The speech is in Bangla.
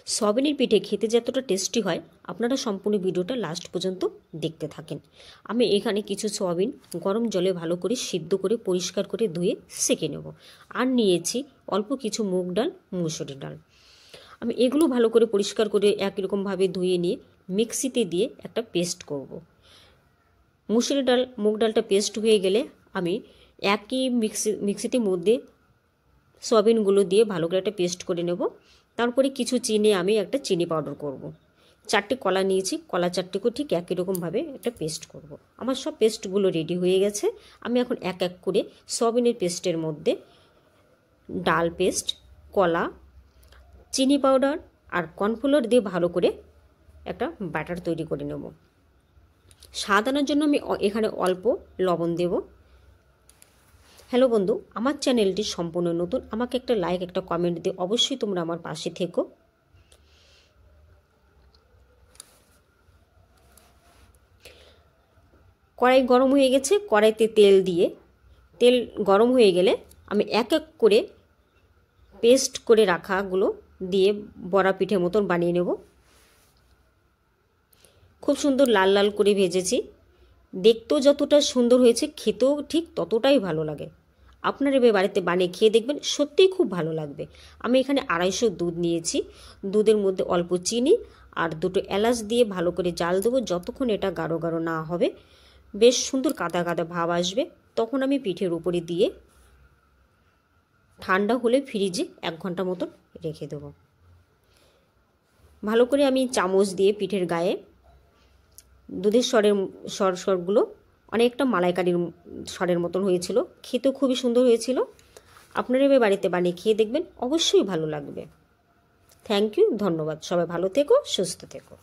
সয়াবিনের পিঠে খেতে যতটা টেস্টি হয় আপনারা সম্পূর্ণ ভিডিওটা লাস্ট পর্যন্ত দেখতে থাকেন। আমি এখানে কিছু সয়াবিন গরম জলে ভালো করে সিদ্ধ করে পরিষ্কার করে ধুয়ে সেঁকে নেব। আর নিয়েছি অল্প কিছু মুগ ডাল, মুসুরি ডাল। আমি এগুলো ভালো করে পরিষ্কার করে একই রকমভাবে ধুয়ে নিয়ে মিক্সিতে দিয়ে একটা পেস্ট করব। মুসুরি ডাল মুগ ডালটা পেস্ট হয়ে গেলে আমি একই মিক্সিটির মধ্যে সয়াবিনগুলো দিয়ে ভালো করে একটা পেস্ট করে নেব। তারপরে কিছু চিনি আমি একটা চিনি পাউডার করব। 4টে কলা নিয়েছি, কলা 4টেকেও ঠিক একই রকমভাবে একটা পেস্ট করব। আমার সব পেস্টগুলো রেডি হয়ে গেছে। আমি এখন এক এক করে সয়াবিনের পেস্টের মধ্যে ডাল পেস্ট, কলা, চিনি পাউডার আর কর্নফ্লাওয়ার দিয়ে ভালো করে একটা ব্যাটার তৈরি করে নেব। স্বাদ আনার জন্য আমি এখানে অল্প লবণ দেব। হ্যালো বন্ধু, আমার চ্যানেলটি সম্পূর্ণ নতুন, আমাকে একটা লাইক একটা কমেন্ট দিয়ে অবশ্যই তোমরা আমার পাশে থেকো। কড়াই গরম হয়ে গেছে, কড়াইতে তেল গরম হয়ে গেলে আমি এক এক করে পেস্ট করে রাখাগুলো দিয়ে বড়া পিঠে মতন বানিয়ে নেব। খুব সুন্দর লাল লাল করে ভেজেছি। দেখতেও যতটা সুন্দর হয়েছে খেতেও ঠিক ততটাই ভালো লাগে। আপনারা এবার বাড়িতে বানিয়ে খেয়ে দেখবেন, সত্যিই খুব ভালো লাগবে। আমি এখানে 250 দুধ নিয়েছি। দুধের মধ্যে অল্প চিনি আর 2টো এলাচ দিয়ে ভালো করে জাল দেবো। যতক্ষণ এটা গাঢ় গাঢ় না হবে, বেশ সুন্দর কাদা কাদা ভাব আসবে, তখন আমি পিঠের উপরে দিয়ে ঠান্ডা হলে ফ্রিজে 1 ঘন্টা মতন রেখে দেবো। ভালো করে আমি চামচ দিয়ে পিঠের গায়ে দুধের স্বরগুলো অনেকটা মালাইকারির স্বরের মতন হয়েছিল। খেতেও খুবই সুন্দর হয়েছিল। আপনারা এবার বাড়িতে বানিয়ে খেয়ে দেখবেন, অবশ্যই ভালো লাগবে। থ্যাংক ইউ, ধন্যবাদ। সবাই ভালো থেকো, সুস্থ থেকো।